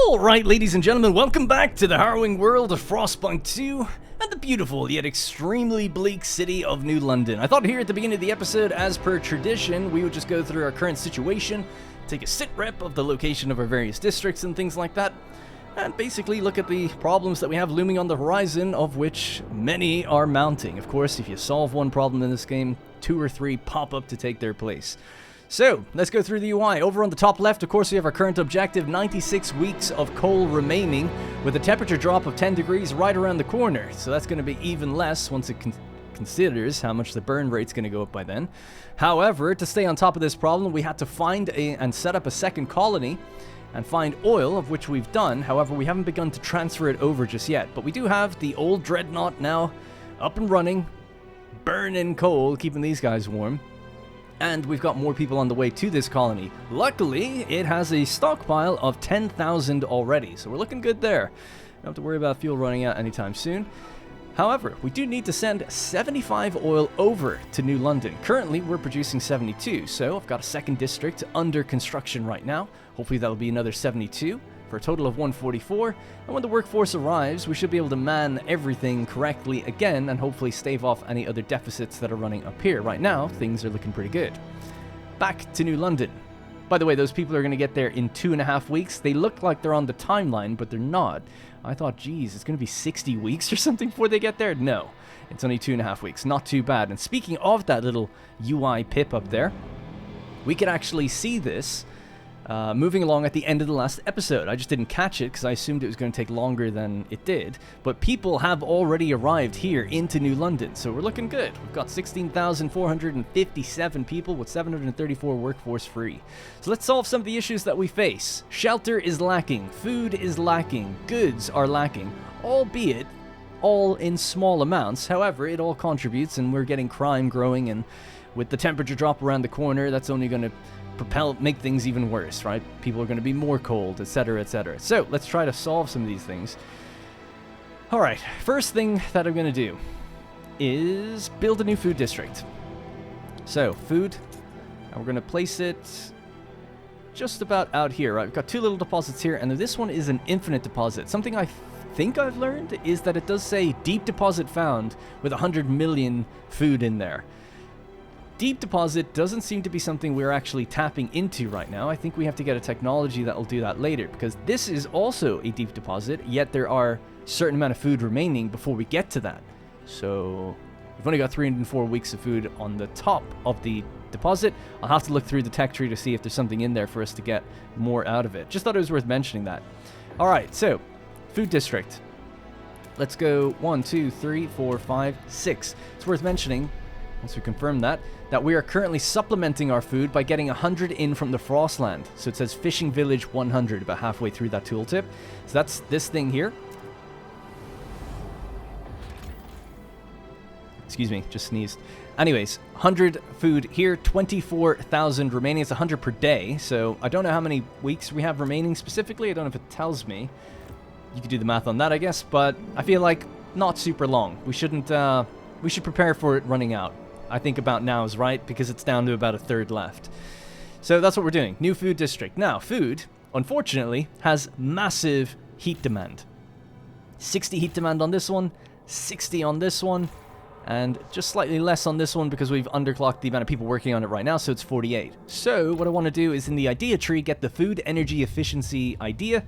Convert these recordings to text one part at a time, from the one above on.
Alright, ladies and gentlemen, welcome back to the harrowing world of Frostpunk 2 and the beautiful yet extremely bleak city of New London. I thought here at the beginning of the episode, as per tradition, we would just go through our current situation, take a sit rep of the location of our various districts and things like that, and basically look at the problems that we have looming on the horizon, of which many are mounting. Of course, if you solve one problem in this game, 2 or 3 pop up to take their place. So, let's go through the UI. Over on the top left, of course, we have our current objective, 96 weeks of coal remaining, with a temperature drop of 10 degrees right around the corner. So that's going to be even less once it considers how much the burn rate's going to go up by then. However, to stay on top of this problem, we had to find and set up a second colony and find oil, of which we've done. However, we haven't begun to transfer it over just yet. But we do have the old dreadnought now up and running, burning coal, keeping these guys warm. And we've got more people on the way to this colony. Luckily, it has a stockpile of 10,000 already, so we're looking good there. Don't have to worry about fuel running out anytime soon. However, we do need to send 75 oil over to New London. Currently, we're producing 72, so I've got a second district under construction right now. Hopefully that'll be another 72. For a total of 144, and when the workforce arrives, we should be able to man everything correctly again and hopefully stave off any other deficits that are running up here. Right now, things are looking pretty good. Back to New London. By the way, those people are going to get there in 2.5 weeks. They look like they're on the timeline, but they're not. I thought, geez, it's going to be 60 weeks or something before they get there. No, it's only 2.5 weeks. Not too bad. And speaking of that little UI pip up there, we could actually see this moving along at the end of the last episode. I just didn't catch it because I assumed it was going to take longer than it did. But people have already arrived here into New London, so we're looking good. We've got 16,457 people with 734 workforce free. So let's solve some of the issues that we face. Shelter is lacking, food is lacking, goods are lacking, albeit all in small amounts. However, it all contributes, and we're getting crime growing, and with the temperature drop around the corner, that's only going to make things even worse, right? People are going to be more cold, etc., etc. So let's try to solve some of these things. All right, first thing that I'm going to do is build a new food district. So food, and we're going to place it just about out here, right? We've got 2 little deposits here, and this one is an infinite deposit. Something I think I've learned is that it does say deep deposit found with 100 million food in there. Deep deposit doesn't seem to be something we're actually tapping into right now. I think we have to get a technology that will do that later, because this is also a deep deposit, yet there are a certain amount of food remaining before we get to that. So we've only got 304 weeks of food on the top of the deposit. I'll have to look through the tech tree to see if there's something in there for us to get more out of it. Just thought it was worth mentioning that. All right, so food district. Let's go 1, 2, 3, 4, 5, 6. It's worth mentioning, once we confirm that we are currently supplementing our food by getting 100 in from the Frostland. So it says Fishing Village 100 about halfway through that tooltip. So that's this thing here. Excuse me, just sneezed. Anyways, 100 food here, 24,000 remaining. It's 100 per day. So I don't know how many weeks we have remaining specifically. I don't know if it tells me. You could do the math on that, I guess. But I feel like not super long. We shouldn't, we should prepare for it running out. I think about now is right, because it's down to about 1/3 left. So that's what we're doing. New food district. Now, food, unfortunately, has massive heat demand. 60 heat demand on this one, 60 on this one, and just slightly less on this one because we've underclocked the amount of people working on it right now, so it's 48. So what I want to do is in the idea tree, get the food energy efficiency idea.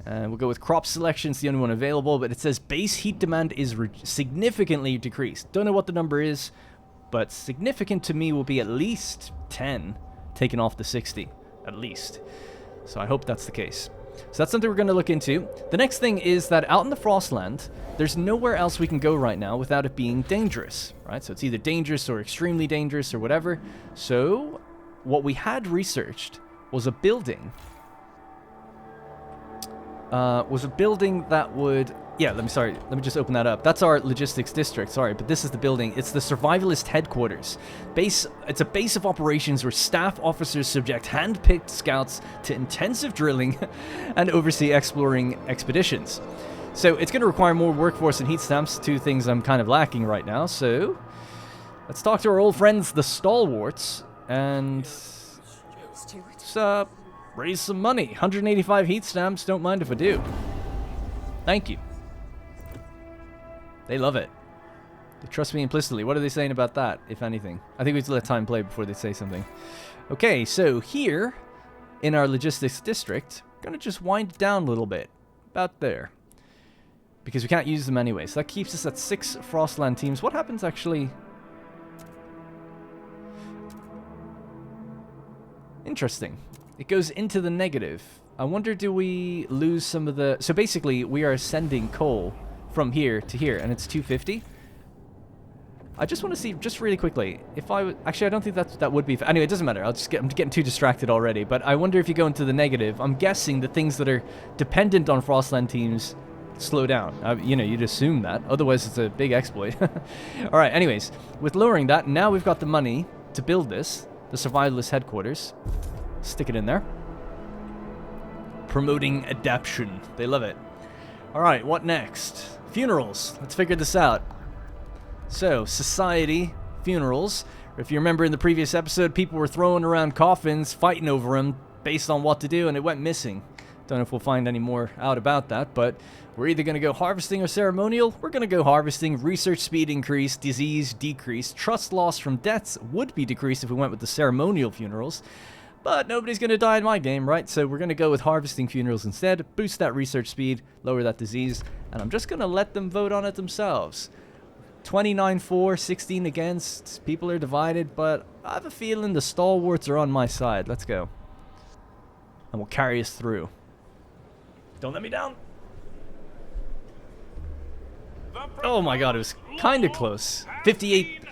We'll go with crop selection. It's the only one available, but it says base heat demand is significantly decreased. Don't know what the number is, but significant to me will be at least 10 taken off the 60, at least. So I hope that's the case. So that's something we're going to look into. The next thing is that out in the Frostland, there's nowhere else we can go right now without it being dangerous, right? So it's either dangerous or extremely dangerous or whatever. So what we had researched was a building. That would... Yeah, let me just open that up. That's our logistics district, sorry, but this is the building. It's the survivalist headquarters. It's a base of operations where staff officers subject hand-picked scouts to intensive drilling and oversee exploring expeditions. So it's going to require more workforce and heat stamps, 2 things I'm kind of lacking right now. So let's talk to our old friends, the Stalwarts, and raise some money. 185 heat stamps, don't mind if I do. Thank you. They love it. They trust me implicitly. What are they saying about that, if anything? I think we have to let time play before they say something. Okay, so here in our logistics district, we're going to just wind it down a little bit. About there. Because we can't use them anyway. So that keeps us at 6 Frostland teams. What happens actually? Interesting. It goes into the negative. I wonder, do we lose some of the... So basically, we are sending coal from here to here, and it's 250. I just want to see, just really quickly, if I would... Actually, I don't think that would be... Anyway, it doesn't matter. I'm getting too distracted already. But I wonder if you go into the negative. I'm guessing the things that are dependent on Frostland teams slow down. You know, you'd assume that. Otherwise, it's a big exploit. All right, anyways. With lowering that, now we've got the money to build this. The Survivalist Headquarters. Stick it in there. Promoting adaption. They love it. Alright, what next? Funerals. Let's figure this out. So, society, funerals. If you remember in the previous episode, people were throwing around coffins, fighting over them, based on what to do, and it went missing. Don't know if we'll find any more out about that, but we're either going to go harvesting or ceremonial. We're going to go harvesting. Research speed increased, disease decreased, trust loss from deaths would be decreased if we went with the ceremonial funerals. But nobody's going to die in my game, right? So we're going to go with harvesting funerals instead, boost that research speed, lower that disease, and I'm just going to let them vote on it themselves. 29 for, 16 against, people are divided, but I have a feeling the Stalwarts are on my side. Let's go. And we'll carry us through. Don't let me down. Oh my god, it was kind of close. 58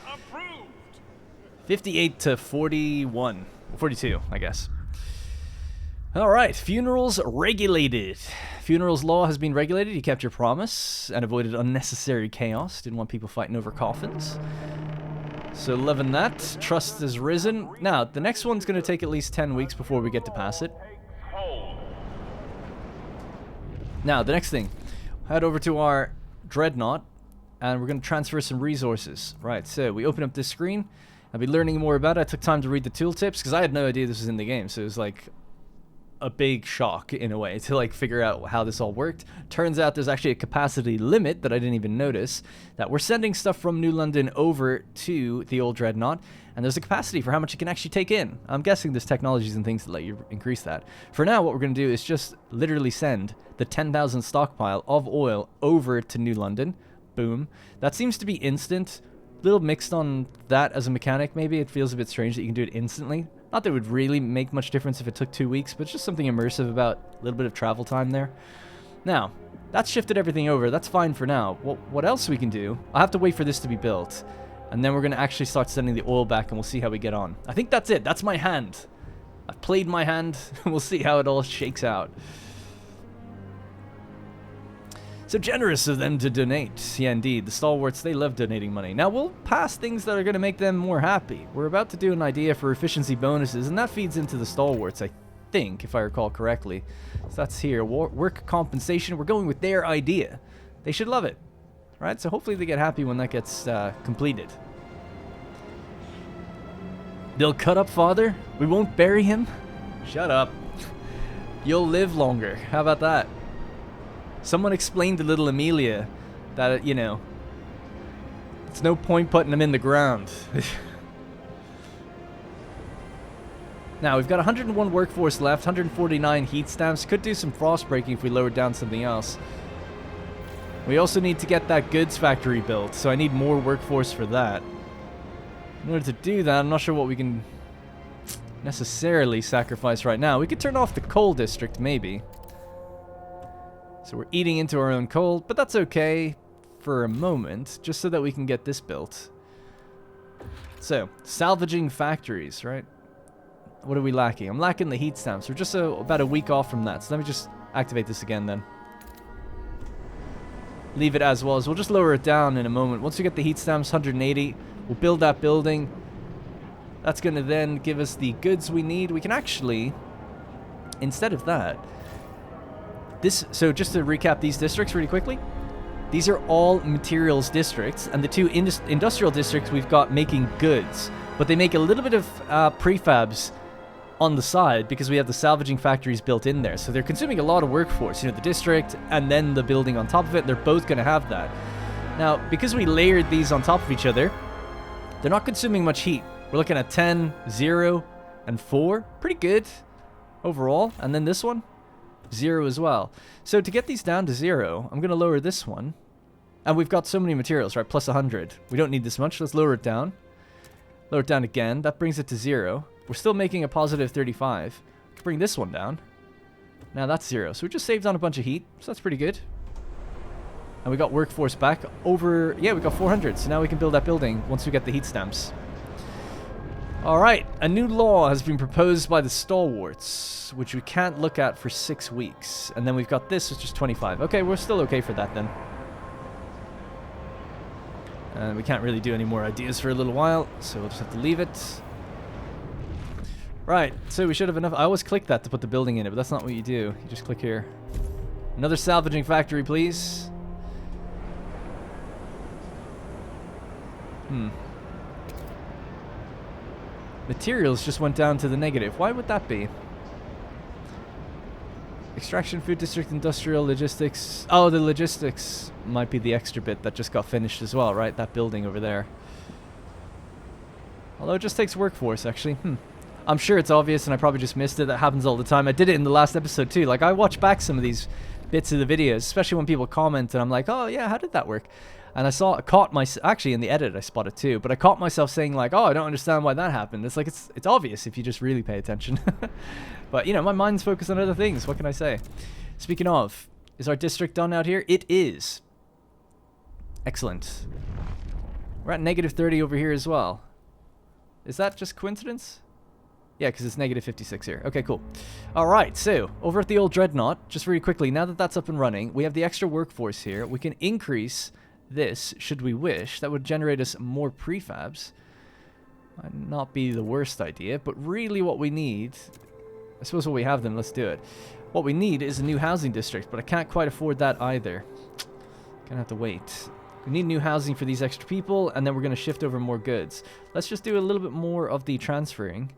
to 41. 42, I guess. Alright, funerals regulated. Funerals law has been regulated. You kept your promise and avoided unnecessary chaos. Didn't want people fighting over coffins. So loving that. Trust has risen. Now, the next one's going to take at least 10 weeks before we get to pass it. Now, the next thing. Head over to our Dreadnought, and we're going to transfer some resources. Right, so we open up this screen. I'll be learning more about it. I took time to read the tooltips, because I had no idea this was in the game, so it was like a big shock, in a way, to like figure out how this all worked. Turns out there's actually a capacity limit that I didn't even notice, that we're sending stuff from New London over to the old Dreadnought, and there's a capacity for how much it can actually take in. I'm guessing there's technologies and things that let you increase that. For now, what we're going to do is just literally send the 10,000 stockpile of oil over to New London. Boom. That seems to be instant. A little mixed on that as a mechanic, maybe. It feels a bit strange that you can do it instantly. Not that it would really make much difference if it took 2 weeks, but it's just something immersive about a little bit of travel time there. Now, that's shifted everything over. That's fine for now. What else we can do? I'll have to wait for this to be built. And then we're going to actually start sending the oil back, and we'll see how we get on. I think that's it. That's my hand. I've played my hand. We'll see how it all shakes out. So generous of them to donate. Yeah, indeed. The Stalwarts, they love donating money. Now, we'll pass things that are going to make them more happy. We're about to do an idea for efficiency bonuses, and that feeds into the Stalwarts, I think, if I recall correctly. So that's here. Work compensation. We're going with their idea. They should love it. Right? So hopefully they get happy when that gets completed. They'll cut up father. We won't bury him. Shut up. You'll live longer. How about that? Someone explained to little Amelia that, you know, it's no point putting him in the ground. Now, we've got 101 workforce left, 149 heat stamps. Could do some frost breaking if we lowered down something else. We also need to get that goods factory built, so I need more workforce for that. In order to do that, I'm not sure what we can necessarily sacrifice right now. We could turn off the coal district, maybe. So we're eating into our own coal, but that's okay for a moment, just so that we can get this built. So, salvaging factories, right? What are we lacking? I'm lacking the heat stamps. We're just about a week off from that, so let me just activate this again then. Leave it as well, so we'll just lower it down in a moment. Once we get the heat stamps, 180, we'll build that building. That's going to then give us the goods we need. We can actually, instead of that, so just to recap these districts really quickly, these are all materials districts, and the two industrial districts we've got making goods, but they make a little bit of prefabs on the side because we have the salvaging factories built in there. So they're consuming a lot of workforce, you know, the district and then the building on top of it. They're both going to have that. Now, because we layered these on top of each other, they're not consuming much heat. We're looking at 10, 0, and 4. Pretty good overall. And then this one, 0 as well. So to get these down to 0, I'm going to lower this one. And we've got so many materials, right? Plus 100. We don't need this much. Let's lower it down. Lower it down again. That brings it to 0. We're still making a positive 35. Let's bring this one down. Now that's 0. So we just saved on a bunch of heat. So that's pretty good. And we got workforce back over... Yeah, we got 400. So now we can build that building once we get the heat stamps. Alright. A new law has been proposed by the Stalwarts, which we can't look at for 6 weeks. And then we've got this, which is 25. Okay, we're still okay for that then. And we can't really do any more ideas for a little while, so we'll just have to leave it. Right, so we should have enough. I always click that to put the building in it, but that's not what you do. You just click here. Another salvaging factory, please. Materials just went down to the negative. Why would that be? Extraction, food district, industrial, logistics. Oh, the logistics might be the extra bit that just got finished as well, right? That building over there. Although it just takes workforce, actually. I'm sure it's obvious and I probably just missed it. That happens all the time. I did it in the last episode too. Like, I watch back some of these bits of the videos, especially when people comment and I'm like, oh yeah, how did that work? And actually in the edit I spotted too, but I caught myself saying like, oh, I don't understand why that happened. It's like, it's obvious if you just really pay attention. But, you know, my mind's focused on other things. What can I say? Speaking of, is our district done out here? It is. Excellent. We're at negative 30 over here as well. Is that just coincidence? Yeah, because it's negative 56 here. Okay, cool. All right, so over at the old Dreadnought, just really quickly, now that that's up and running, we have the extra workforce here. We can increase this, should we wish. That would generate us more prefabs. Might not be the worst idea, but really what we need... I suppose what we have then, let's do it. What we need is a new housing district, but I can't quite afford that either. Gonna have to wait. We need new housing for these extra people, and then we're gonna shift over more goods. Let's just do a little bit more of the transferring.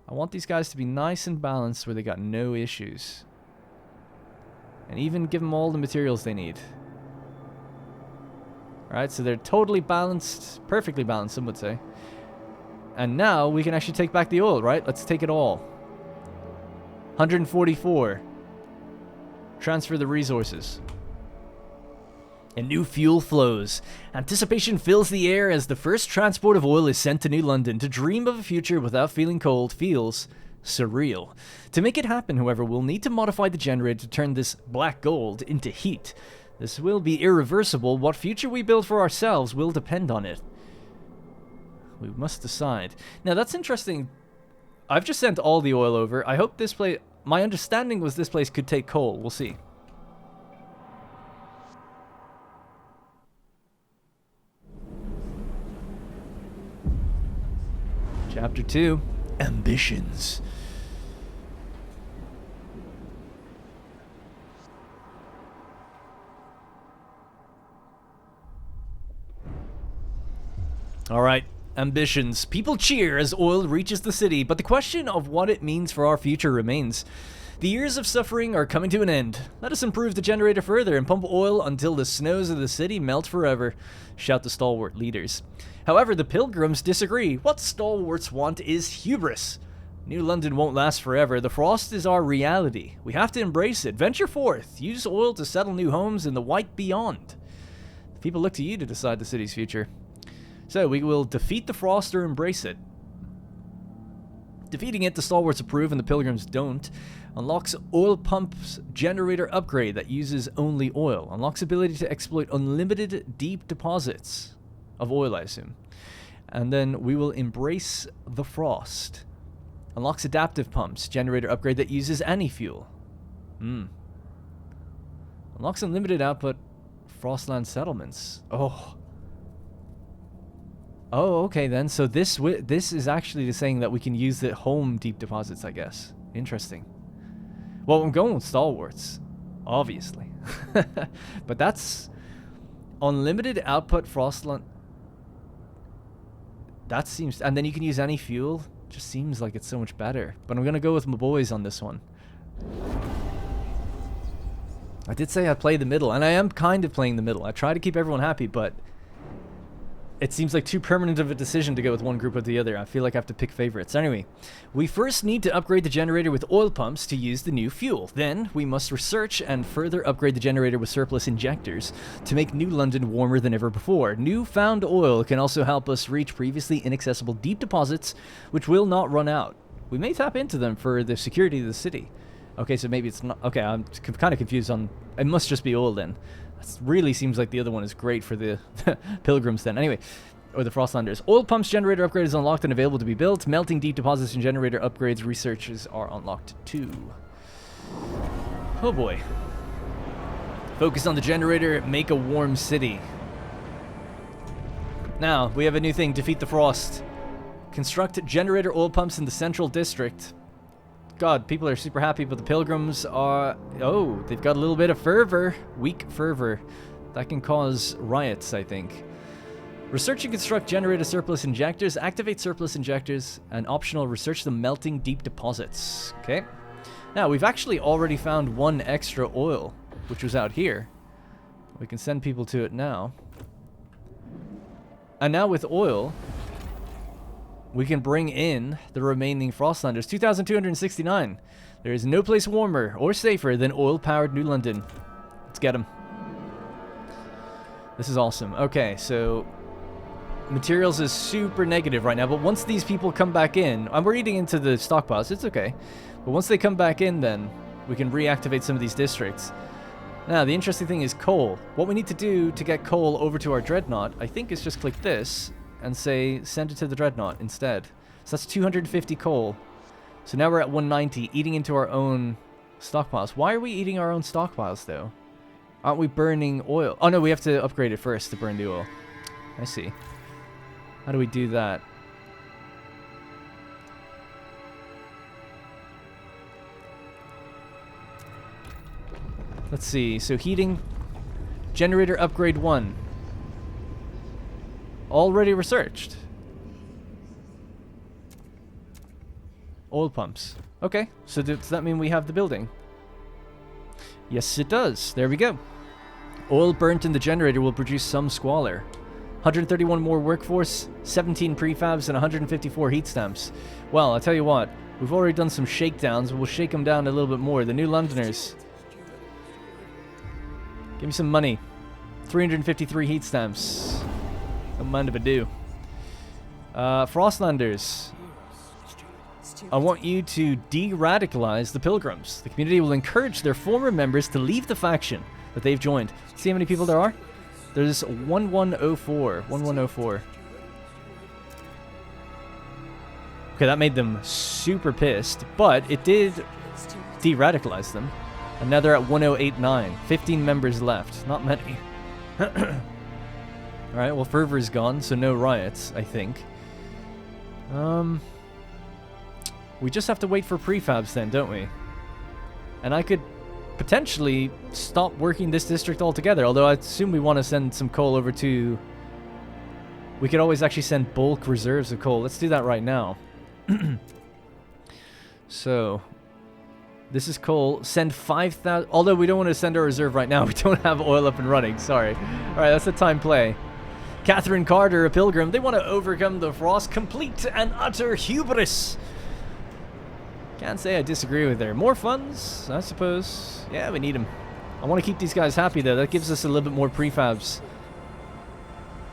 I want these guys to be nice and balanced where they got no issues. And even give them all the materials they need. Alright, so they're totally balanced, perfectly balanced, some would say. And now we can actually take back the oil, right? Let's take it all. 144. Transfer the resources. And new fuel flows. Anticipation fills the air as the first transport of oil is sent to New London. To dream of a future without feeling cold feels surreal. To make it happen, however, we'll need to modify the generator to turn this black gold into heat. This will be irreversible. What future we build for ourselves will depend on it. We must decide. Now, that's interesting. I've just sent all the oil over. I hope this place... My understanding was this place could take coal. We'll see. Chapter 2. Ambitions. Alright. Ambitions. People cheer as oil reaches the city, but the question of what it means for our future remains. The years of suffering are coming to an end. Let us improve the generator further and pump oil until the snows of the city melt forever, shout the stalwart leaders. However, the pilgrims disagree. What stalwarts want is hubris. New London won't last forever. The frost is our reality. We have to embrace it. Venture forth. Use oil to settle new homes in the white beyond. People look to you to decide the city's future. So, we will defeat the frost or embrace it. Defeating it, the stalwarts approve and the pilgrims don't. Unlocks oil pump's generator upgrade that uses only oil. Unlocks ability to exploit unlimited deep deposits of oil, I assume. And then we will embrace the frost. Unlocks adaptive pumps, generator upgrade that uses any fuel. Unlocks unlimited output, Frostland settlements. Oh, okay then. So this is actually saying that we can use the home deep deposits, I guess. Interesting. Well, I'm going with Stalwarts, obviously. But that's unlimited output Frostland. That seems... And then you can use any fuel. Just seems like it's so much better. But I'm gonna go with my boys on this one. I did say I'd play the middle, and I am kind of playing the middle. I try to keep everyone happy, but it seems like too permanent of a decision to go with one group or the other. I feel like I have to pick favorites. Anyway, we first need to upgrade the generator with oil pumps to use the new fuel. Then, we must research and further upgrade the generator with surplus injectors to make New London warmer than ever before. Newfound oil can also help us reach previously inaccessible deep deposits, which will not run out. We may tap into them for the security of the city. Okay, so maybe it's not... Okay, I'm kind of confused on... It must just be oil then. That really seems like the other one is great for the pilgrims then. Anyway, or the Frostlanders. Oil pumps generator upgrade is unlocked and available to be built. Melting deep deposits and generator upgrades researches are unlocked too. Oh boy. Focus on the generator, make a warm city. Now, we have a new thing, defeat the frost. Construct generator oil pumps in the central district. God, people are super happy, but the pilgrims are... Oh, they've got a little bit of fervor. Weak fervor. That can cause riots, I think. Research and construct generator surplus injectors. Activate surplus injectors. And optional, research the melting deep deposits. Okay. Now, we've actually already found one extra oil, which was out here. We can send people to it now. And now with oil... we can bring in the remaining Frostlanders. 2,269. There is no place warmer or safer than oil-powered New London. Let's get them. This is awesome. Okay, so materials is super negative right now, but once these people come back in, and we're eating into the stockpiles, it's okay. But once they come back in, then we can reactivate some of these districts. Now, the interesting thing is coal. What we need to do to get coal over to our dreadnought, I think, is just click this and say, send it to the dreadnought instead. So that's 250 coal. So now we're at 190, eating into our own stockpiles. Why are we eating our own stockpiles, though? Aren't we burning oil? Oh, no, we have to upgrade it first to burn the oil. I see. How do we do that? Let's see. So heating, generator upgrade 1. Already researched. Oil pumps. Okay, so does that mean we have the building? Yes, it does. There we go. Oil burnt in the generator will produce some squalor. 131 more workforce, 17 prefabs, and 154 heat stamps. Well, I'll tell you what. We've already done some shakedowns. We'll shake them down a little bit more. The New Londoners. Give me some money. 353 heat stamps. Don't mind if I do. Frostlanders. I want you to de-radicalize the pilgrims. The community will encourage their former members to leave the faction that they've joined. See how many people there are? There's 1104. 1104. Okay, that made them super pissed, but it did de-radicalize them. And now they're at 1089. 15 members left. Not many. Alright, well, fervor's gone, so no riots, I think. We just have to wait for prefabs then, don't we? And I could potentially stop working this district altogether, although I assume we want to send some coal over to... We could always actually send bulk reserves of coal. Let's do that right now. So, this is coal. Send 5,000... Although we don't want to send our reserve right now. We don't have oil up and running. Sorry. Alright, that's a time play. Catherine Carter, a pilgrim. They want to overcome the frost. Complete and utter hubris. Can't say I disagree with her. More funds, I suppose. Yeah, we need them. I want to keep these guys happy, though. That gives us a little bit more prefabs.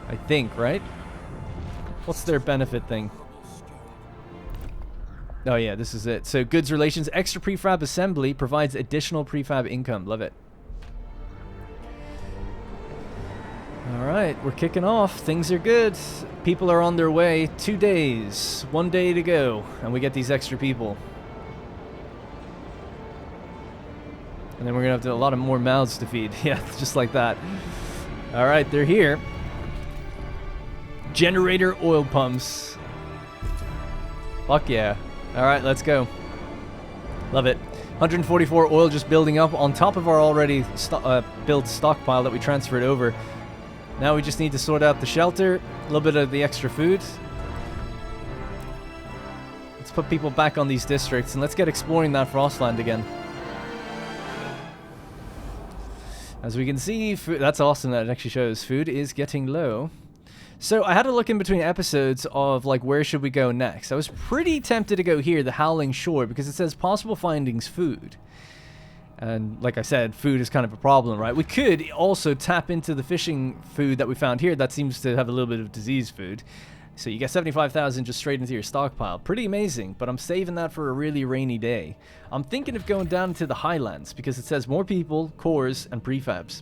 I think, right? What's their benefit thing? Oh, yeah, this is it. So, goods relations. Extra prefab assembly provides additional prefab income. Love it. Alright, we're kicking off. Things are good. People are on their way. 2 days. 1 day to go. And we get these extra people. And then we're going to have a lot of more mouths to feed. Yeah, just like that. Alright, they're here. Generator oil pumps. Fuck yeah. Alright, let's go. Love it. 144 oil just building up on top of our already built stockpile that we transferred over. Now we just need to sort out the shelter. A little bit of the extra food. put people back on these districts and let's get exploring that Frostland again. As we can see, food, that's awesome that it actually shows food is getting low. So I had to look in between episodes of like where should we go next. I was pretty tempted to go here, the Howling Shore, because it says possible findings food. And like I said, food is kind of a problem, right? We could also tap into the fishing food that we found here that seems to have a little bit of disease food. So you get 75,000 just straight into your stockpile. Pretty amazing, but I'm saving that for a really rainy day. I'm thinking of going down to the highlands because it says more people, cores, and prefabs.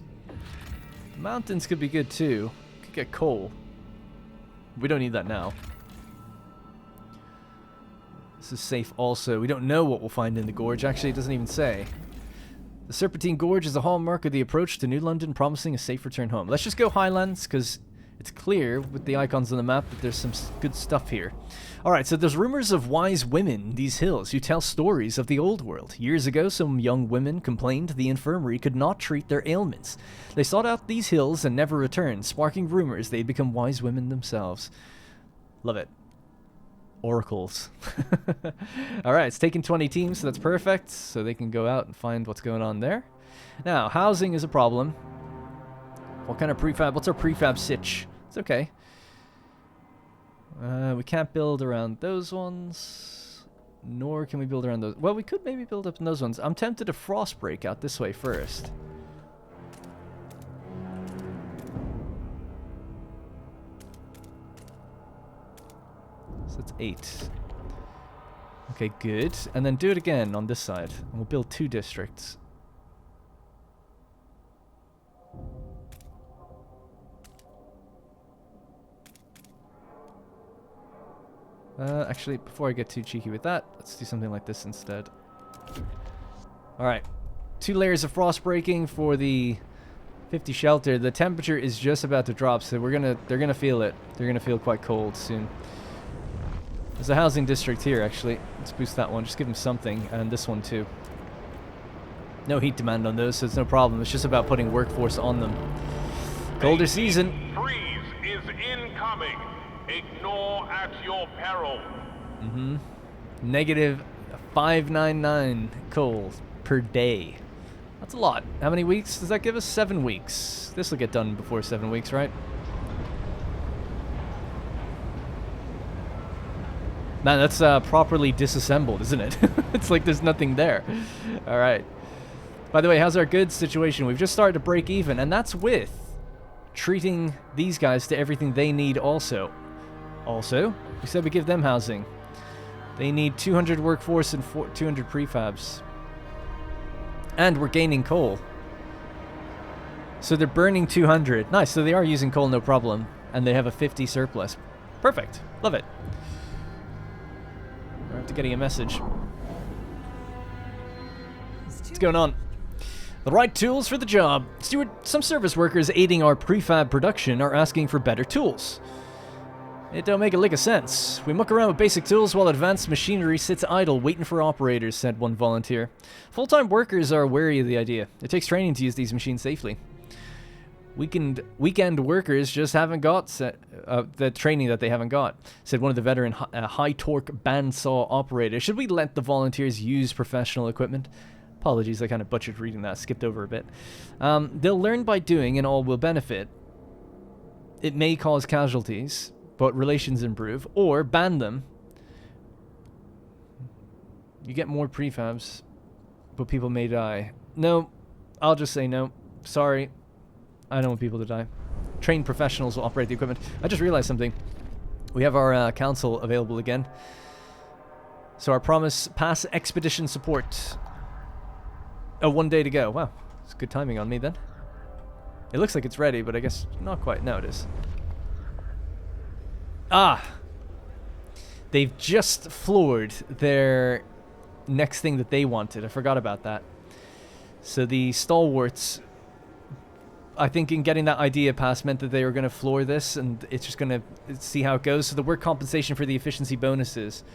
Mountains could be good too. Could get coal. We don't need that now. This is safe also. We don't know what we'll find in the gorge. Actually, it doesn't even say. The Serpentine Gorge is a hallmark of the approach to New London, promising a safe return home. Let's just go highlands because it's clear with the icons on the map that there's some good stuff here. Alright, so there's rumors of wise women in these hills who tell stories of the old world. Years ago, some young women complained the infirmary could not treat their ailments. They sought out these hills and never returned, sparking rumors they'd become wise women themselves. Love it. Oracles. Alright, it's taking 20 teams, so that's perfect. So they can go out and find what's going on there. Now, housing is a problem. What kind of prefab? What's our prefab sitch? It's okay. We can't build around those ones. Nor can we build around those. Well, we could maybe build up in those ones. I'm tempted to frost break out this way first. So that's 8. Okay, good. And then do it again on this side. And we'll build 2 districts. Actually, before I get too cheeky with that, let's do something like this instead. Alright. 2 layers of frost breaking for the 50 shelter. The temperature is just about to drop, so they're gonna feel it. They're gonna feel quite cold soon. There's a housing district here, actually. Let's boost that one. Just give them something, and this one too. No heat demand on those, so it's no problem. It's just about putting workforce on them. Colder season. Freeze is incoming. Ignore at your peril. Negative 599 coal per day. That's a lot. How many weeks does that give us? 7 weeks. This will get done before 7 weeks, right? Man, that's properly disassembled, isn't it? It's like there's nothing there. All right. By the way, how's our goods situation? We've just started to break even, and that's with treating these guys to everything they need also. Also, we said we give them housing. They need 200 workforce and 200 prefabs. And we're gaining coal. So they're burning 200. Nice, so they are using coal no problem. And they have a 50 surplus. Perfect. Love it. We're after getting a message. What's going on? The right tools for the job. Stuart, some service workers aiding our prefab production are asking for better tools. It don't make a lick of sense. We muck around with basic tools while advanced machinery sits idle waiting for operators, said one volunteer. Full-time workers are wary of the idea. It takes training to use these machines safely. Weekend workers just haven't got the training that they haven't got, said one of the veteran high-torque bandsaw operators. Should we let the volunteers use professional equipment? Apologies, I kind of butchered reading that, skipped over a bit. They'll learn by doing and all will benefit. It may cause casualties, but relations improve, or ban them. You get more prefabs, but people may die. No, I'll just say no. Sorry, I don't want people to die. Trained professionals will operate the equipment. I just realized something. We have our council available again. So our promise, pass expedition support. Oh, 1 day to go. Wow, it's good timing on me then. It looks like it's ready, but I guess not quite. No, it is. Ah! They've just floored their next thing that they wanted. I forgot about that. So the Stalwarts, I think in getting that idea passed meant that they were going to floor this, and it's just going to see how it goes. So the work compensation for the efficiency bonuses.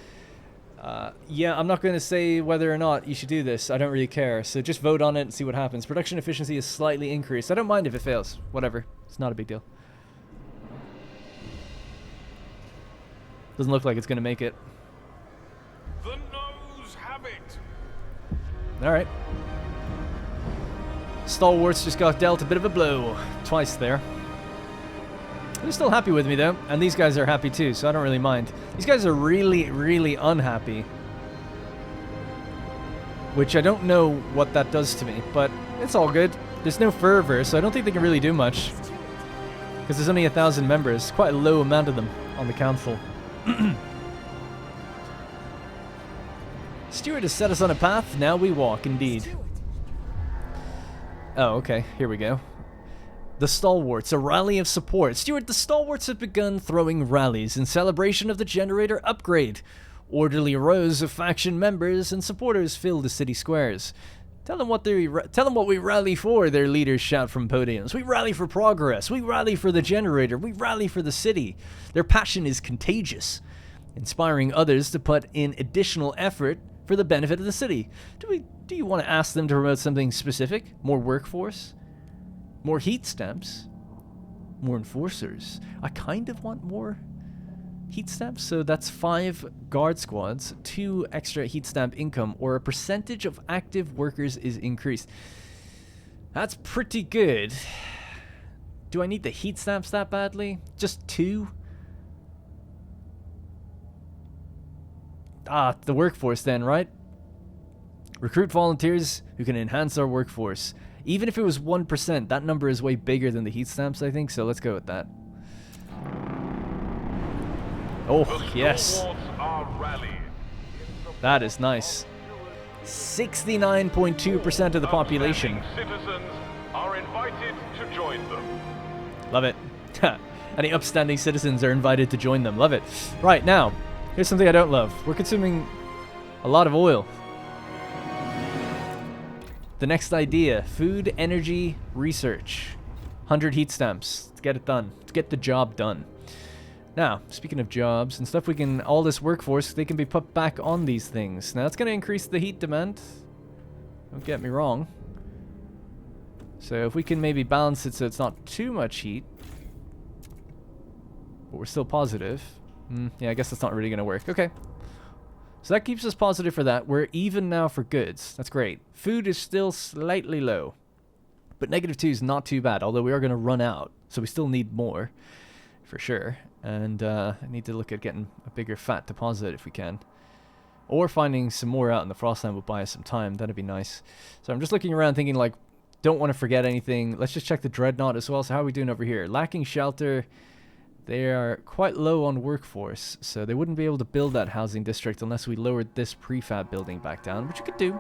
Yeah, I'm not going to say whether or not you should do this. I don't really care. So just vote on it and see what happens. Production efficiency is slightly increased. I don't mind if it fails. Whatever. It's not a big deal. Doesn't look like it's going to make it. Alright. Stalwarts just got dealt a bit of a blow. Twice there. They're still happy with me, though. And these guys are happy, too, so I don't really mind. These guys are really, really unhappy. Which I don't know what that does to me, but it's all good. There's no fervor, so I don't think they can really do much. Because there's only 1,000 members. Quite a low amount of them on the council. Stuart has set us on a path. Now we walk, indeed. Oh, okay. Here we go. The Stalwarts, a rally of support. Stuart, the Stalwarts have begun throwing rallies in celebration of the generator upgrade. Orderly rows of faction members and supporters fill the city squares. Tell them what we rally for, their leaders shout from podiums. We rally for progress. We rally for the generator. We rally for the city. Their passion is contagious, inspiring others to put in additional effort for the benefit of the city. Do you want to ask them to promote something specific? More workforce? More heat stamps? More enforcers? I kind of want more heat stamps, so that's 5 guard squads, 2 extra heat stamp income, or a percentage of active workers is increased. That's pretty good. Do I need the heat stamps that badly? Just 2? Ah, the workforce then, right? Recruit volunteers who can enhance our workforce. Even if it was 1%, that number is way bigger than the heat stamps, I think, so let's go with that. Oh, yes. That is nice. 69.2% of the population. Citizens are invited to join them. Love it. Any upstanding citizens are invited to join them. Love it. Right, now, here's something I don't love. We're consuming a lot of oil. The next idea, food, energy, research. 100 heat stamps to get it done, to get the job done. Now, speaking of jobs and stuff, all this workforce, they can be put back on these things. Now, it's going to increase the heat demand. Don't get me wrong. So if we can maybe balance it so it's not too much heat, but we're still positive. Yeah, I guess that's not really going to work. Okay. So that keeps us positive for that. We're even now for goods. That's great. Food is still slightly low. But -2 is not too bad, although we are going to run out. So we still need more, for sure. And I need to look at getting a bigger fat deposit if we can. Or finding some more out in the Frostland will buy us some time. That'd be nice. So I'm just looking around thinking, like, don't want to forget anything. Let's just check the Dreadnought as well. So how are we doing over here? Lacking shelter. They are quite low on workforce, so they wouldn't be able to build that housing district unless we lowered this prefab building back down, which you could do.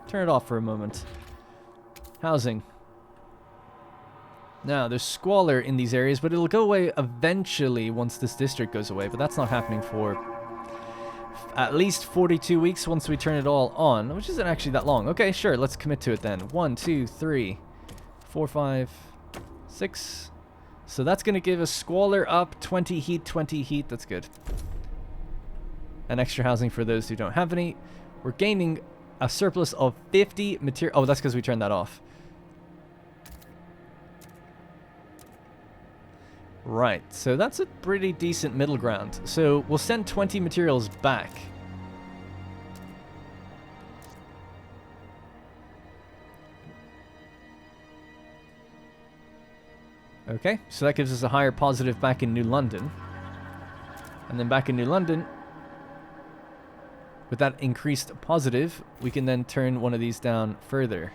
Turn it off for a moment. Housing. Now, there's squalor in these areas, but it'll go away eventually once this district goes away, but that's not happening for at least 42 weeks once we turn it all on, which isn't actually that long. Okay, sure, let's commit to it then. 1, 2, 3, 4, 5, 6... So that's going to give us squalor up, 20 heat, 20 heat. That's good. And extra housing for those who don't have any. We're gaining a surplus of 50 material. Oh, that's because we turned that off. Right. So that's a pretty decent middle ground. So we'll send 20 materials back. Okay, so that gives us a higher positive back in New London. And then back in New London, with that increased positive, we can then turn one of these down further.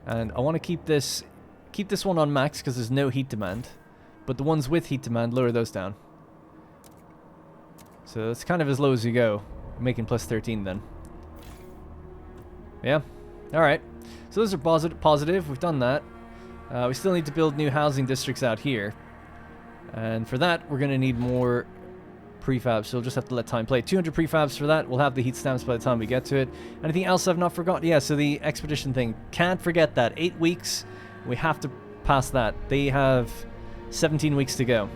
And I want to keep this one on max because there's no heat demand. But the ones with heat demand, lower those down. So that's kind of as low as you go, making plus 13 then. Yeah, alright. So those are positive. We've done that. We still need to build new housing districts out here. And for that, we're going to need more prefabs, so we'll just have to let time play. 200 prefabs for that. We'll have the heat stamps by the time we get to it. Anything else I've not forgotten? Yeah, so the expedition thing. Can't forget that. 8 weeks. We have to pass that. They have 17 weeks to go.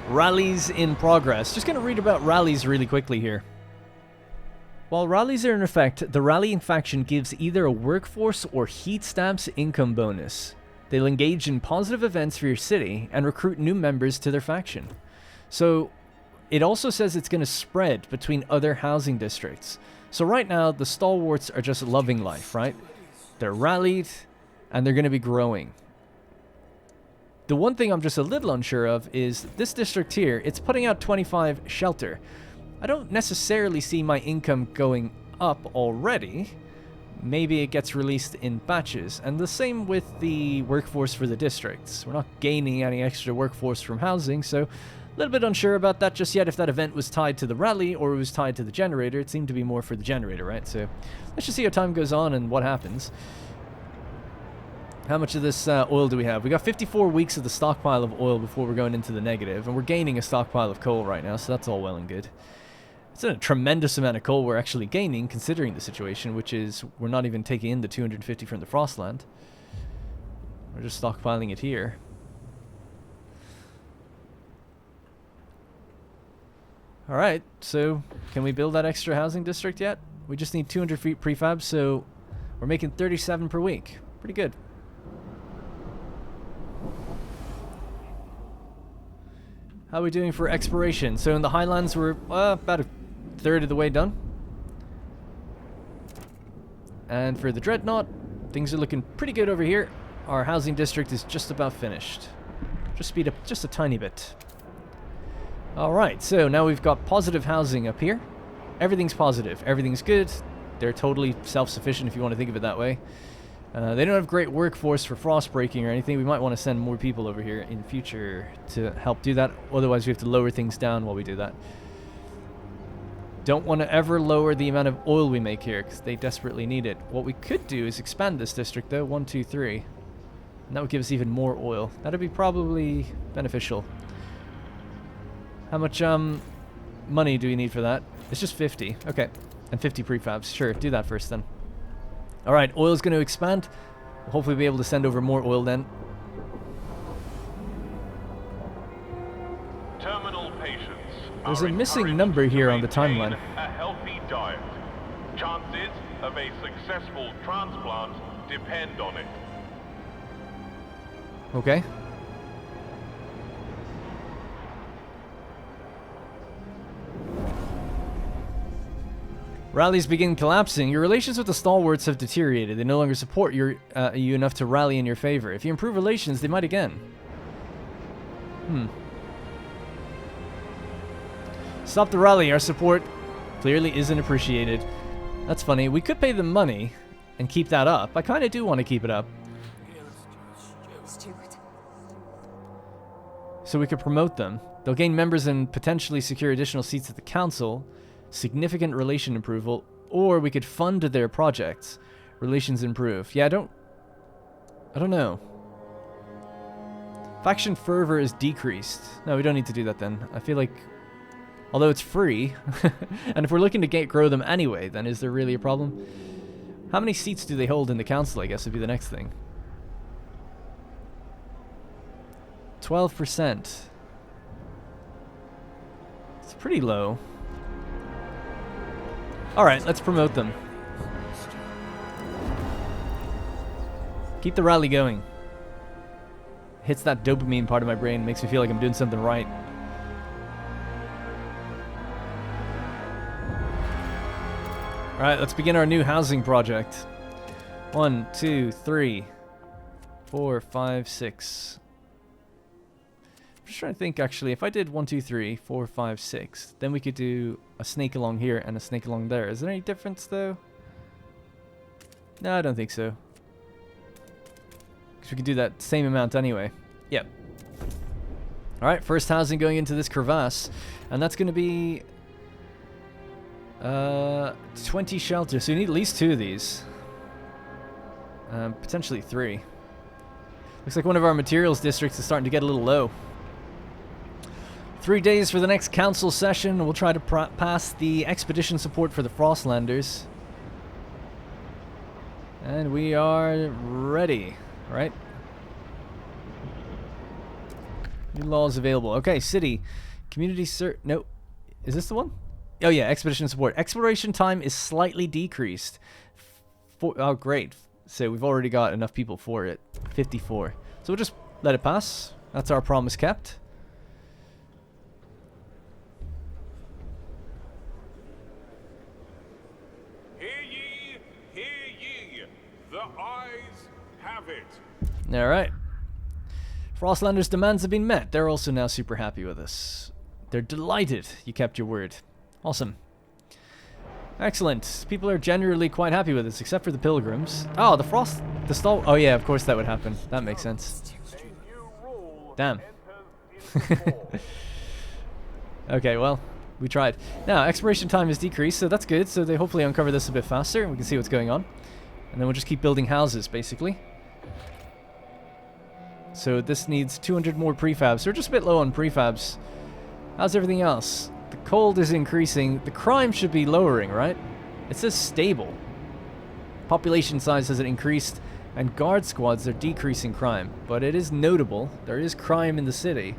Rallies in progress. Just going to read about rallies really quickly here. While rallies are in effect, the rallying faction gives either a workforce or heat stamps income bonus. They'll engage in positive events for your city and recruit new members to their faction. So it also says it's going to spread between other housing districts. So right now, the Stalwarts are just loving life, right? They're rallied, and they're going to be growing. The one thing I'm just a little unsure of is this district here, it's putting out 25 shelter. I don't necessarily see my income going up already. Maybe it gets released in batches. And the same with the workforce for the districts. We're not gaining any extra workforce from housing, so a little bit unsure about that just yet, if that event was tied to the rally or it was tied to the generator. It seemed to be more for the generator, right? So let's just see how time goes on and what happens. How much of this oil do we have? We got 54 weeks of the stockpile of oil before we're going into the negative, and we're gaining a stockpile of coal right now, so that's all well and good. It's a tremendous amount of coal we're actually gaining, considering the situation, which is we're not even taking in the 250 from the Frostland. We're just stockpiling it here. Alright, so can we build that extra housing district yet? We just need 200 feet prefab, so we're making 37 per week. Pretty good. How are we doing for exploration? So in the Highlands, we're about a third of the way done. And for the Dreadnought, things are looking pretty good over here. Our housing district is just about finished. Just speed up just a tiny bit. Alright, so now we've got positive housing up here. Everything's positive. Everything's good. They're totally self-sufficient if you want to think of it that way. They don't have great workforce for frost breaking or anything. We might want to send more people over here in future to help do that. Otherwise, we have to lower things down while we do that. Don't want to ever lower the amount of oil we make here because they desperately need it. What we could do is expand this district though. 1, 2, 3. And that would give us even more oil. That'd be probably beneficial. How much money do we need for that? It's just 50. Okay. And 50 prefabs. Sure, do that first then. Alright, oil's going to expand. We'll hopefully be able to send over more oil then. Terminal patients. There's a missing number here on the timeline. A healthy diet. Chances of a successful transplant depend on it. Okay. Rallies begin collapsing. Your relations with the Stalwarts have deteriorated. They no longer support you enough to rally in your favor. If you improve relations, they might again. Stop the rally. Our support clearly isn't appreciated. That's funny. We could pay them money and keep that up. I kind of do want to keep it up. So we could promote them. They'll gain members and potentially secure additional seats at the council. Significant relation approval, or we could fund their projects. Relations improve. Yeah, I don't know. Faction fervor is decreased. No, we don't need to do that then. I feel like, although it's free, and if we're looking to grow them anyway, then is there really a problem? How many seats do they hold in the council, I guess, would be the next thing. 12%. It's pretty low. Alright, let's promote them. Keep the rally going. Hits that dopamine part of my brain, makes me feel like I'm doing something right. Alright, let's begin our new housing project. 1, 2, 3, 4, 5, 6. I'm just trying to think, actually, if I did 1, 2, 3, 4, 5, 6, then we could do a snake along here and a snake along there. Is there any difference, though? No, I don't think so. Because we can do that same amount anyway. Yep. Alright, first housing going into this crevasse. And that's going to be 20 shelters. So you need at least 2 of these. Potentially 3. Looks like one of our materials districts is starting to get a little low. 3 days for the next council session. We'll try to pass the expedition support for the Frostlanders. And we are ready, right? New laws available. Okay, city. Community no. Is this the one? Oh yeah, expedition support. Exploration time is slightly decreased. Oh, great. So we've already got enough people for it. 54. So we'll just let it pass. That's our promise kept. Hear ye, hear ye. The eyes have it. Alright. Frostlanders' demands have been met. They're also now super happy with us. They're delighted you kept your word. Awesome. Excellent. People are generally quite happy with us, except for the pilgrims. Oh, oh yeah, of course that would happen. That makes sense. Damn. Okay, well, we tried. Now, expiration time is decreased, so that's good. So they hopefully uncover this a bit faster, and we can see what's going on. And then we'll just keep building houses, basically. So this needs 200 more prefabs. So we're just a bit low on prefabs. How's everything else? The cold is increasing. The crime should be lowering, right? It says stable. Population size has increased, and guard squads are decreasing crime. But it is notable. There is crime in the city.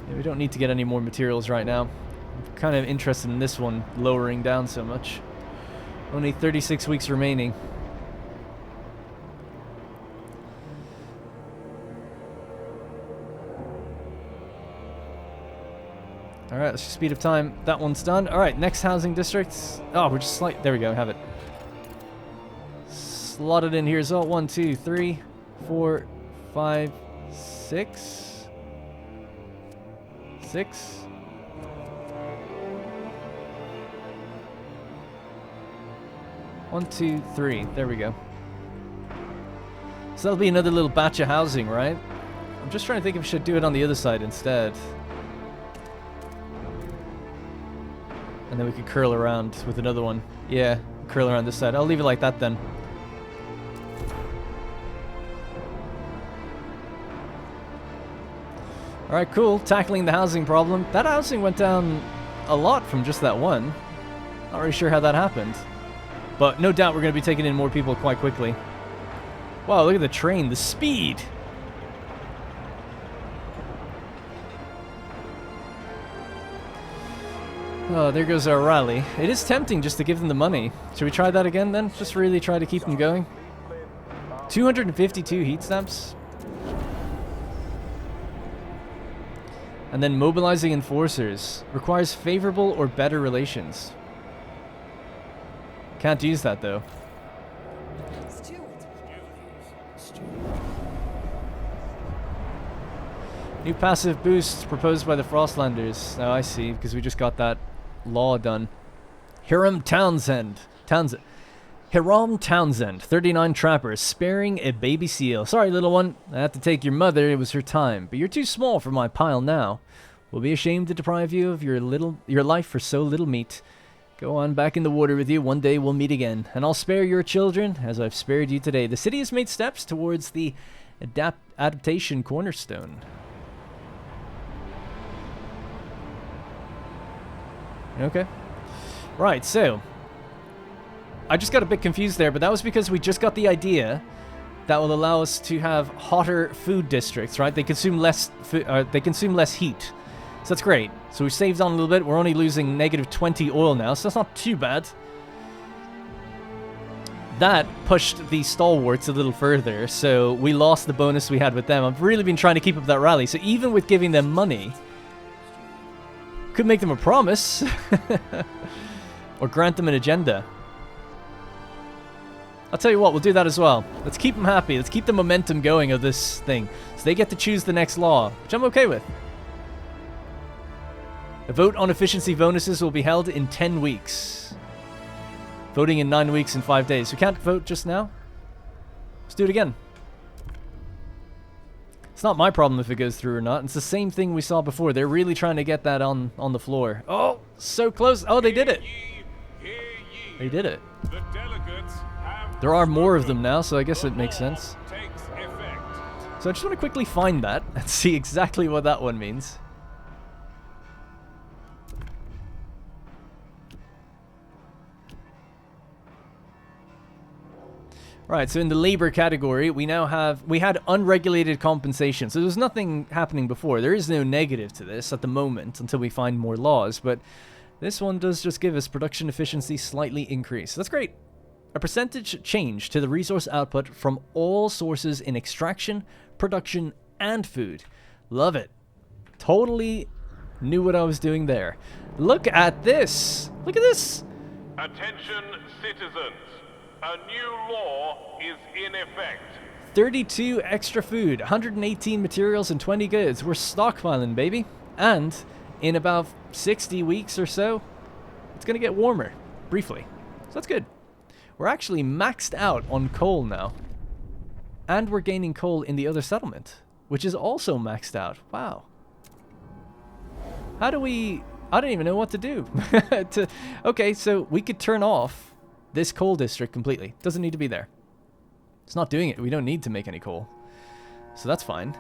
Yeah, we don't need to get any more materials right now. I'm kind of interested in this one lowering down so much. Only 36 weeks remaining. Alright, let's just speed up time. That one's done. Alright, next housing district. Oh, we're just there we go, have it. Slotted in here as well. 1, 2, 3, 4, 5, 6. 6. One, two, three. There we go. So that'll be another little batch of housing, right? I'm just trying to think if we should do it on the other side instead. And then we could curl around with another one. Yeah, curl around this side. I'll leave it like that then. Alright, cool. Tackling the housing problem. That housing went down a lot from just that one. Not really sure how that happened. But no doubt we're going to be taking in more people quite quickly. Wow, look at the train. The speed! Oh, there goes our rally. It is tempting just to give them the money. Should we try that again then? Just really try to keep them going. 252 heat stamps. And then mobilizing enforcers. Requires favorable or better relations. Can't use that though. New passive boost proposed by the Frostlanders. Oh, I see, because we just got that law done. Hiram Townsend. Hiram Townsend, 39 trappers, sparing a baby seal. Sorry, little one. I had to take your mother. It was her time. But you're too small for my pile now. We'll be ashamed to deprive you of your life for so little meat. Go on back in the water with you. One day we'll meet again. And I'll spare your children as I've spared you today. The city has made steps towards the adaptation cornerstone. Okay. Right, so I just got a bit confused there, but that was because we just got the idea that will allow us to have hotter food districts, right? They consume less heat. So that's great. So we saved on a little bit. We're only losing negative 20 oil now, so that's not too bad. That pushed the Stalwarts a little further, so we lost the bonus we had with them. I've really been trying to keep up that rally, so even with giving them money, could make them a promise. Or grant them an agenda. I'll tell you what, we'll do that as well. Let's keep them happy. Let's keep the momentum going of this thing. So they get to choose the next law, which I'm okay with. A vote on efficiency bonuses will be held in 10 weeks. Voting in 9 weeks and 5 days. We can't vote just now? Let's do it again. It's not my problem if it goes through or not. It's the same thing we saw before. They're really trying to get that on the floor. Oh, so close. Oh, they did it. They did it. There are more of them now, so I guess it makes sense. So I just want to quickly find that and see exactly what that one means. Right, so in the labor category, we had unregulated compensation. So there's nothing happening before. There is no negative to this at the moment until we find more laws. But This one does just give us production efficiency slightly increased. That's great. A percentage change to the resource output from all sources in extraction, production, and food. Love it. Totally knew what I was doing there. Look at this. Look at this. Attention, citizens. A new law is in effect. 32 extra food, 118 materials, and 20 goods. We're stockpiling, baby. And in about 60 weeks or so, it's going to get warmer, briefly. So that's good. We're actually maxed out on coal now. And we're gaining coal in the other settlement, which is also maxed out. Wow. How do we... I don't even know what to do. Okay, so we could turn off this coal district completely. Doesn't need to be there. It's not doing it. We don't need to make any coal. So that's fine.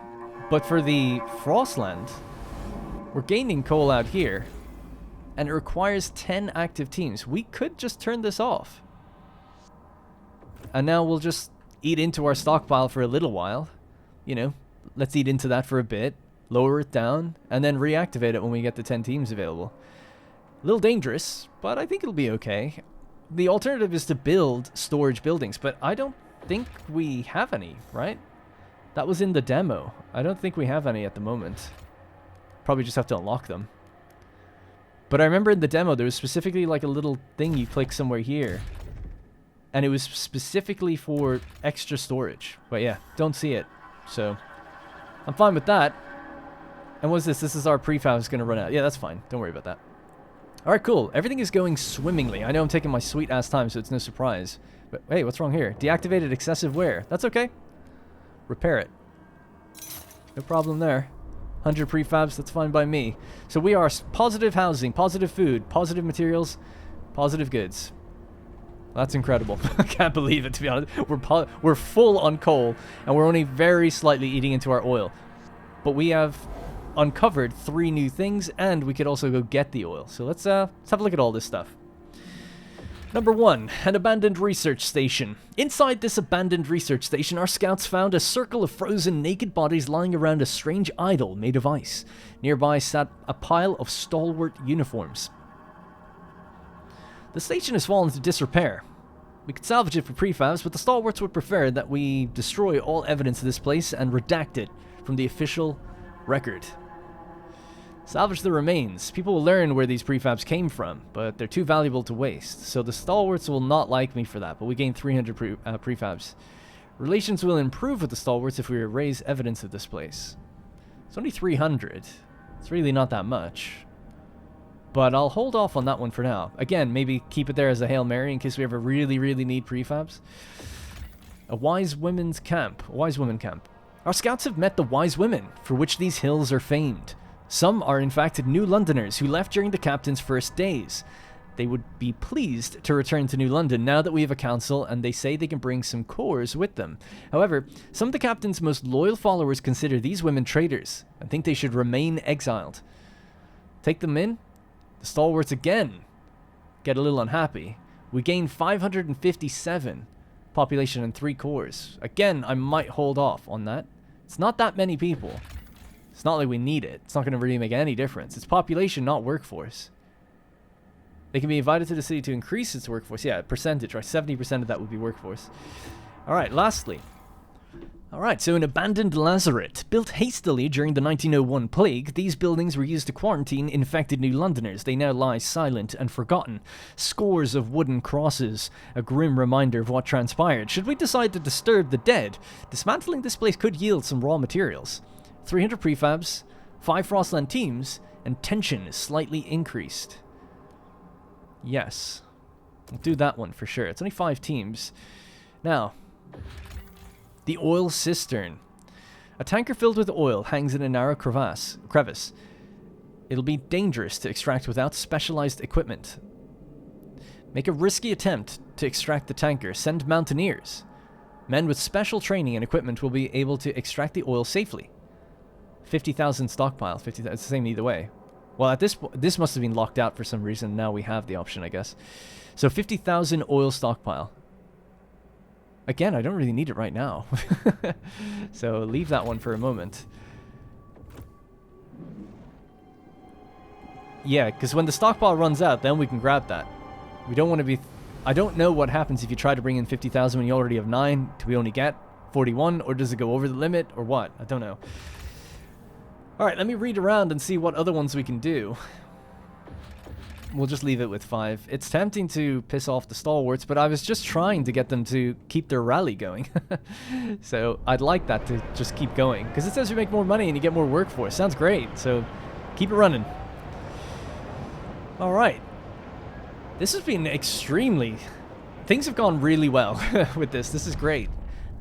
But for the Frostland, we're gaining coal out here. And it requires 10 active teams. We could just turn this off. And now we'll just eat into our stockpile for a little while. You know, let's eat into that for a bit. Lower it down. And then reactivate it when we get the 10 teams available. A little dangerous, but I think it'll be okay. The alternative is to build storage buildings, but I don't think we have any, right? That was in the demo. I don't think we have any at the moment. Probably just have to unlock them. But I remember in the demo there was specifically like a little thing you click somewhere here. And it was specifically for extra storage. But yeah, don't see it. So I'm fine with that. And what's this? This is our prefab is going to run out. Yeah, that's fine. Don't worry about that. Alright, cool. Everything is going swimmingly. I know I'm taking my sweet ass time, so it's no surprise. But hey, what's wrong here? Deactivated excessive wear. That's okay. Repair it. No problem there. 100 prefabs, that's fine by me. So we are positive housing, positive food, positive materials, positive goods. That's incredible. I can't believe it, to be honest. We're full on coal, and we're only very slightly eating into our oil. But we have uncovered 3 new things, and we could also go get the oil. So let's have a look at all this stuff. Number 1, an abandoned research station. Inside this abandoned research station, our scouts found a circle of frozen naked bodies lying around a strange idol made of ice. Nearby sat a pile of stalwart uniforms. The station has fallen into disrepair. We could salvage it for prefabs, but the Stalwarts would prefer that we destroy all evidence of this place and redact it from the official record. Salvage the remains. People will learn where these prefabs came from, but they're too valuable to waste. So the Stalwarts will not like me for that, but we gain 300 prefabs. Relations will improve with the Stalwarts if we erase evidence of this place. It's only 300. It's really not that much. But I'll hold off on that one for now. Again, maybe keep it there as a Hail Mary in case we ever really, really need prefabs. A wise women's camp. A wise women camp. Our scouts have met the wise women, for which these hills are famed. Some are in fact New Londoners who left during the captain's first days. They would be pleased to return to New London now that we have a council, and they say they can bring some cores with them. However, some of the captain's most loyal followers consider these women traitors and think they should remain exiled. Take them in? The Stalwarts again get a little unhappy. We gain 557 population and 3 cores. Again, I might hold off on that. It's not that many people. It's not like we need it. It's not going to really make any difference. It's population, not workforce. They can be invited to the city to increase its workforce. Yeah, percentage, right? 70% of that would be workforce. Alright, lastly. Alright, so an abandoned lazaret. Built hastily during the 1901 plague, these buildings were used to quarantine infected New Londoners. They now lie silent and forgotten. Scores of wooden crosses, a grim reminder of what transpired. Should we decide to disturb the dead, dismantling this place could yield some raw materials. 300 prefabs, 5 Frostland teams, and tension is slightly increased. Yes. We'll do that one for sure. It's only 5 teams. Now, the oil cistern. A tanker filled with oil hangs in a narrow crevice. It'll be dangerous to extract without specialized equipment. Make a risky attempt to extract the tanker. Send mountaineers. Men with special training and equipment will be able to extract the oil safely. 50,000 stockpile. 50,000. It's the same either way. Well, at this must have been locked out for some reason. Now we have the option, I guess. So 50,000 oil stockpile. Again, I don't really need it right now. So leave that one for a moment. Yeah, because when the stockpile runs out, then we can grab that. We don't want to be... I don't know what happens if you try to bring in 50,000 when you already have 9. Do we only get 41, or does it go over the limit, or what? I don't know. Alright, let me read around and see what other ones we can do. We'll just leave it with 5. It's tempting to piss off the Stalwarts, but I was just trying to get them to keep their rally going. So I'd like that to just keep going, because it says you make more money and you get more workforce. Sounds great, so keep it running. Alright. This has been extremely... Things have gone really well with this. This is great.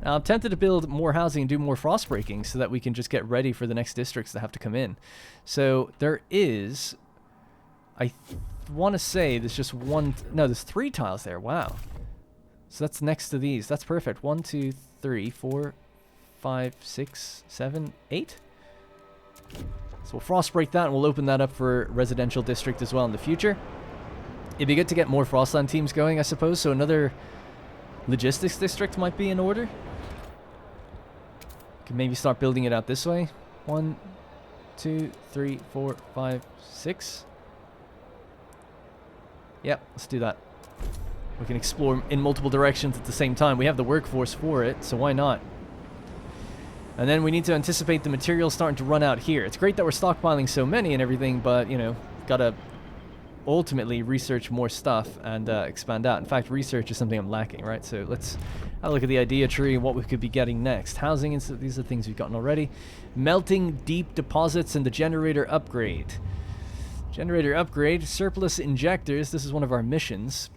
Now, I'm tempted to build more housing and do more frost breaking so that we can just get ready for the next districts that have to come in. So there is... I want to say there's just one... No, there's 3 tiles there. Wow. So that's next to these. That's perfect. 1, 2, 3, 4, 5, 6, 7, 8. So we'll frost break that, and we'll open that up for residential district as well in the future. It'd be good to get more Frostland teams going, I suppose. So another logistics district might be in order. Can maybe start building it out this way. 1, 2, 3, 4, 5, 6. Yep, let's do that. We can explore in multiple directions at the same time. We have the workforce for it, so why not? And then we need to anticipate the materials starting to run out here. It's great that we're stockpiling so many and everything, but, you know, gotta ultimately research more stuff and expand out. In fact, research is something I'm lacking, right? So let's have a look at the idea tree and what we could be getting next. Housing, these are things we've gotten already. Melting deep deposits and the generator upgrade. Generator upgrade, surplus injectors. This is one of our missions.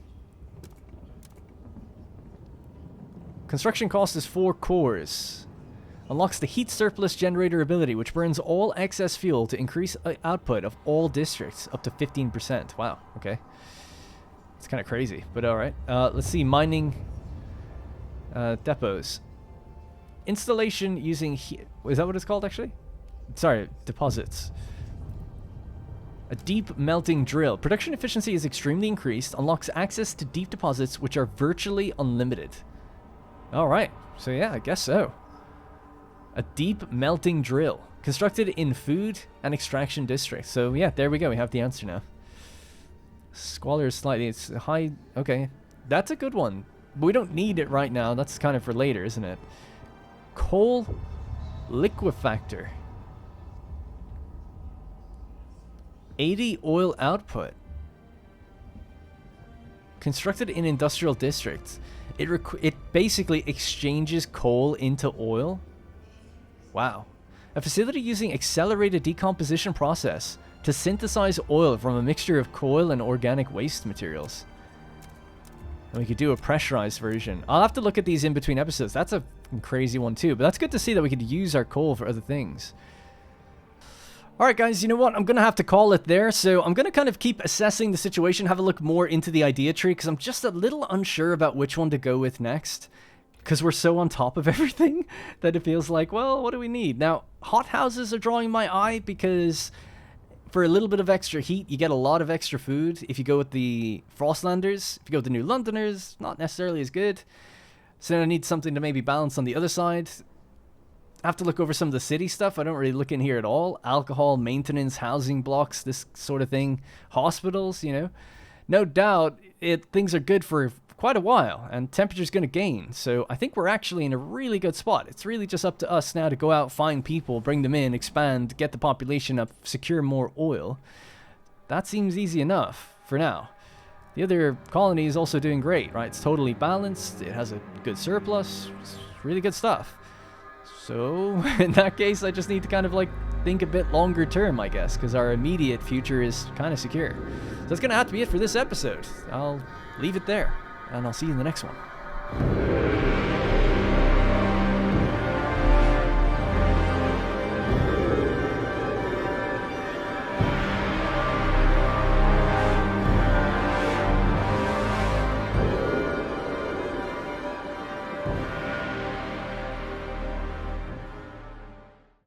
Construction cost is 4 cores. Unlocks the heat surplus generator ability, which burns all excess fuel to increase output of all districts up to 15%. Wow, okay. It's kind of crazy, but alright. Let's see, mining depots. Installation using is that what it's called, actually? Sorry, deposits. A deep melting drill. Production efficiency is extremely increased. Unlocks access to deep deposits, which are virtually unlimited. Alright, so yeah, I guess so. A deep melting drill. Constructed in food and extraction districts. So yeah, there we go. We have the answer now. Squalor is slightly... It's high... Okay. That's a good one. But we don't need it right now. That's kind of for later, isn't it? Coal liquefactor. 80 oil output. Constructed in industrial districts. It basically exchanges coal into oil. Wow. A facility using accelerated decomposition process to synthesize oil from a mixture of coal and organic waste materials. And we could do a pressurized version. I'll have to look at these in between episodes. That's a crazy one too, but that's good to see that we could use our coal for other things. Alright guys, you know what? I'm going to have to call it there. So I'm going to kind of keep assessing the situation, have a look more into the idea tree, because I'm just a little unsure about which one to go with next. Because we're so on top of everything that it feels like, well, what do we need? Now, hothouses are drawing my eye because for a little bit of extra heat, you get a lot of extra food. If you go with the Frostlanders, if you go with the New Londoners, not necessarily as good. So then I need something to maybe balance on the other side. I have to look over some of the city stuff. I don't really look in here at all. Alcohol, maintenance, housing blocks, this sort of thing. Hospitals, you know. No doubt, things are good for quite a while, and temperature's going to gain. So I think we're actually in a really good spot. It's really just up to us now to go out, find people, bring them in, expand, get the population up, secure more oil. That seems easy enough for now. The other colony is also doing great, right? It's totally balanced. It has a good surplus. It's really good stuff. So in that case, I just need to kind of like think a bit longer term, I guess, because our immediate future is kind of secure. So that's going to have to be it for this episode. I'll leave it there, and I'll see you in the next one.